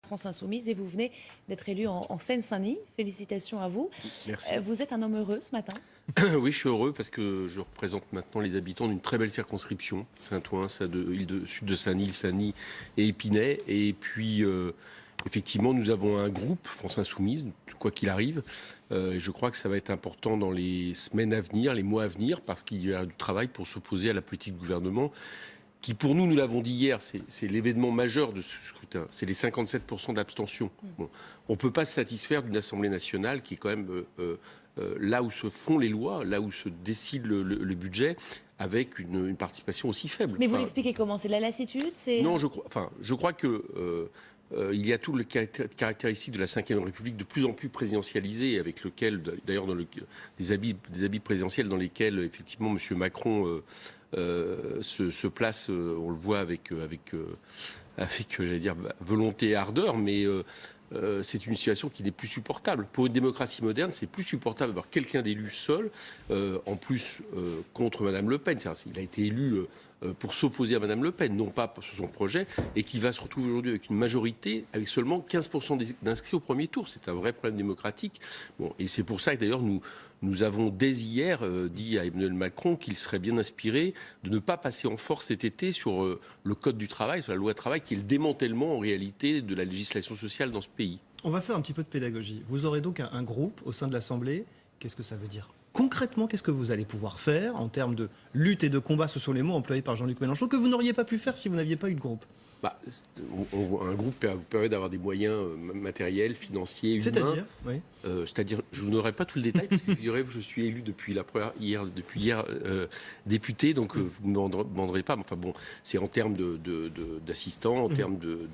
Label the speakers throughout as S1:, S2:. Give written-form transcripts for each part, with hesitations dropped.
S1: France Insoumise et vous venez d'être élu en Seine-Saint-Denis. Félicitations à vous.
S2: Merci.
S1: Vous êtes un homme heureux ce matin?
S2: Oui, je suis heureux parce que je représente maintenant les habitants d'une très belle circonscription, Saint-Ouen, sud de Saint-Denis, Saint-Denis et Épinay. Et puis, effectivement, nous avons un groupe, France Insoumise, quoi qu'il arrive. Je crois que ça va être important dans les semaines à venir, les mois à venir, parce qu'il y a du travail pour s'opposer à la politique du gouvernement, qui pour nous l'avons dit hier, c'est l'événement majeur de ce scrutin, c'est les 57% d'abstention. Bon, on ne peut pas se satisfaire d'une Assemblée nationale qui est quand même là où se font les lois, là où se décide le budget, avec une participation aussi faible.
S1: Mais vous l'expliquez comment? C'est de la lassitude?
S2: Non, je crois que il y a tout le caractéristique de la Ve République de plus en plus présidentialisée, avec lequel, d'ailleurs, des habits présidentiels dans lesquels, effectivement, M. Macron se place, on le voit avec j'allais dire, volonté et ardeur, mais c'est une situation qui n'est plus supportable. Pour une démocratie moderne, c'est plus supportable d'avoir quelqu'un d'élu seul, en plus contre Mme Le Pen. Il a été élu pour s'opposer à Mme Le Pen, non pas sur son projet, et qui va se retrouver aujourd'hui avec une majorité, avec seulement 15% d'inscrits au premier tour. C'est un vrai problème démocratique. Bon, et c'est pour ça que d'ailleurs nous avons dès hier dit à Emmanuel Macron qu'il serait bien inspiré de ne pas passer en force cet été sur le Code du travail, sur la loi travail, qui est le démantèlement en réalité de la législation sociale dans ce pays.
S3: On va faire un petit peu de pédagogie. Vous aurez donc un groupe au sein de l'Assemblée. Qu'est-ce que ça veut dire ? Concrètement, qu'est-ce que vous allez pouvoir faire en termes de lutte et de combat? Ce sont les mots employés par Jean-Luc Mélenchon que vous n'auriez pas pu faire si vous n'aviez pas eu de groupe.
S2: Un groupe vous permet d'avoir des moyens matériels, financiers, humains.
S3: C'est-à-dire, oui.
S2: C'est-à-dire, je n'aurai pas tout le détail, parce que je suis élu depuis hier député, donc vous ne me demanderez pas. Enfin bon, c'est en termes d'assistants, en termes de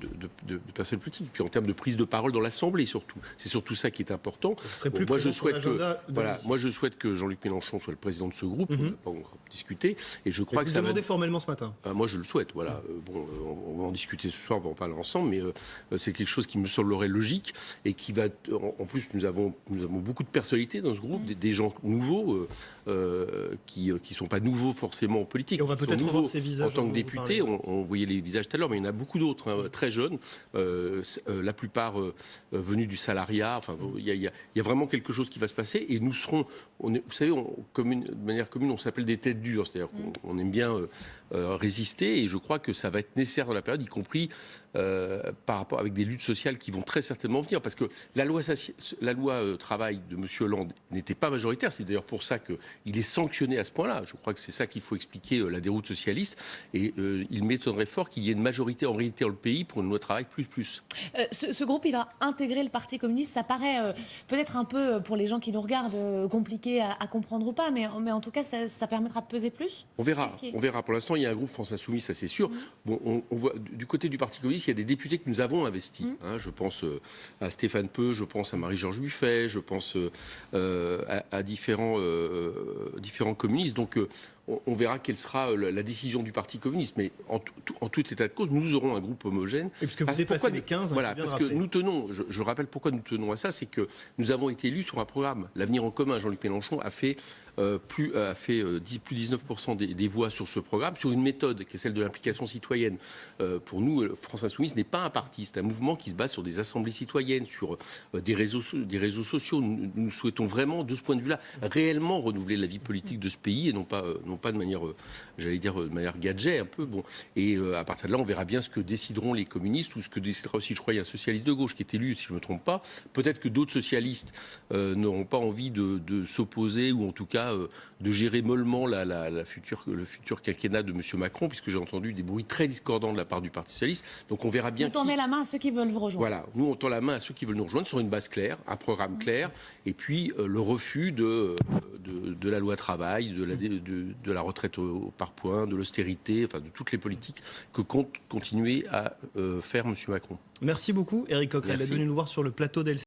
S2: personnel politique, puis en termes de prise de parole dans l'Assemblée surtout. C'est surtout ça qui est important.
S3: Moi,
S2: je souhaite que Jean-Luc Mélenchon soit le président de ce groupe. On n'a pas encore discuté, et je crois que ça va.
S3: Vous demandez formellement ce matin.
S2: Moi, je le souhaite. Voilà. On va en discuter ce soir, on va en parler ensemble, mais c'est quelque chose qui me semblerait logique et qui va. En plus, nous avons beaucoup de personnalités dans ce groupe, des gens nouveaux qui sont pas nouveaux forcément en politique.
S3: Et on va peut-être voir ces visages
S2: en tant que député. On voyait les visages tout à l'heure, mais il y en a beaucoup d'autres, très jeunes, la plupart venus du salariat. Enfin, il y a vraiment quelque chose qui va se passer et nous serons. Vous savez, de manière commune, on s'appelle des têtes dures, c'est-à-dire qu'on aime bien résister, et je crois que ça va être nécessaire dans la période, y compris par rapport avec des luttes sociales qui vont très certainement venir, parce que la loi travail de M. Hollande n'était pas majoritaire. C'est d'ailleurs pour ça qu'il est sanctionné à ce point-là. Je crois que c'est ça qu'il faut expliquer, la déroute socialiste, et il m'étonnerait fort qu'il y ait une majorité en réalité dans le pays pour une loi travail plus.
S1: Ce groupe, il va intégrer le Parti communiste. Ça paraît peut-être un peu, pour les gens qui nous regardent, compliqué à comprendre ou pas, mais en tout cas, ça permettra de peser plus.
S2: On verra. Pour l'instant, il y a un groupe France Insoumise, ça c'est sûr. Bon, on voit du côté du Parti communiste, il y a des députés que nous avons investis. Je pense à Stéphane Peu, je pense à Marie-Georges Buffet, je pense à différents communistes. Donc on verra quelle sera la décision du Parti communiste. Mais en tout état de cause, nous aurons un groupe homogène.
S3: Et puisque vous dépassez les 15,
S2: voilà, parce que nous tenons, je rappelle pourquoi nous tenons à ça, c'est que nous avons été élus sur un programme. L'Avenir en commun, Jean-Luc Mélenchon a fait plus 19% des voix sur ce programme, sur une méthode qui est celle de l'implication citoyenne. Pour nous, France Insoumise n'est pas un parti, c'est un mouvement qui se base sur des assemblées citoyennes, sur des réseaux sociaux. Nous souhaitons vraiment, de ce point de vue-là, réellement renouveler la vie politique de ce pays, et non pas de manière, j'allais dire, de manière gadget un peu. Bon. Et à partir de là, on verra bien ce que décideront les communistes, ou ce que décidera aussi, je crois, il y a un socialiste de gauche qui est élu, si je ne me trompe pas. Peut-être que d'autres socialistes n'auront pas envie de s'opposer, ou en tout cas de gérer mollement le futur quinquennat de M. Macron, puisque j'ai entendu des bruits très discordants de la part du Parti socialiste. Donc on verra bien.
S1: Vous tendez la main à ceux qui veulent vous rejoindre.
S2: Voilà, nous on tend la main à ceux qui veulent nous rejoindre sur une base claire, un programme clair, et puis le refus de la loi travail, de la retraite par points, de l'austérité, enfin de toutes les politiques que compte continuer à faire M. Macron.
S3: Merci beaucoup, Éric Coquerel, d'être venu nous voir sur le plateau d'LCI.